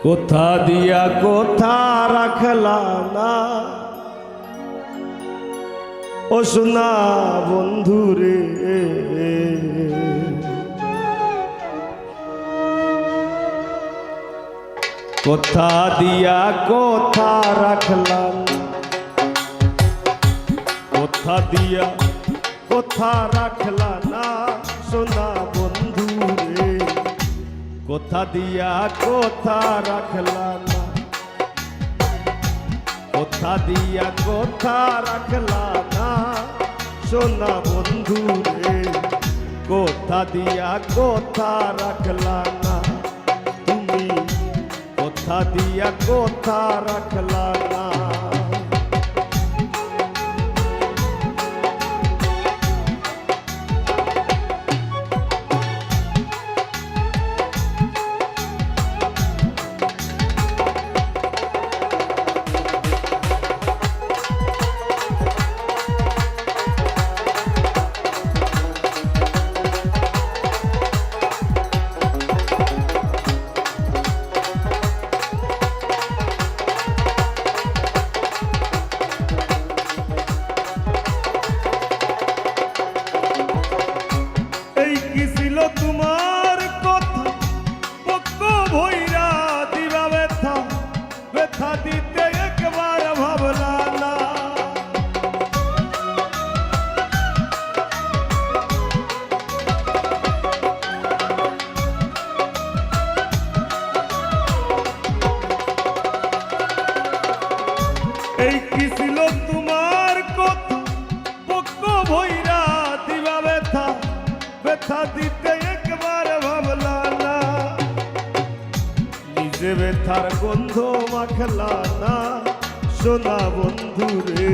কোথা দিয়া কোথা রাখলা না ও সোনা বন্ধুরে, কোথা দিয়া কোথা রাখলা, কোথা দিয়া কোথা রাখলা না সোনা বন্ধুরে, কোথা দিয়া কোথা রাখলা না, কোথা দিয়া কোথা রাখলা না সোনা বন্ধুরে, কোথা দিয়া কোথা রাখলা না, তুমি কোথা দিয়া কোথা রাখলা না। তোমার কথা পক্ষ ভইরা দিবা ব্যথা, ব্যথা দিতে একবার ভাবলা না, এই কি ছিল তোমার কথা পক্ষ ভইরা দিবা ব্যথা, ব্যথা দিতে একবার ভাবলা না, নিজে ব্যথার গন্ধ মাখলা না সোনা বন্ধুরে,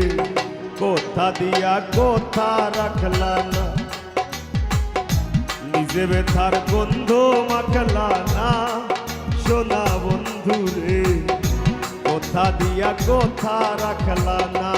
কোথা দিয়া কোথা রাখলা না, নিজে ব্যথার গন্ধ মাখলা না সোনা বন্ধুরে, কোথা দিয়া কোথা রাখলা না।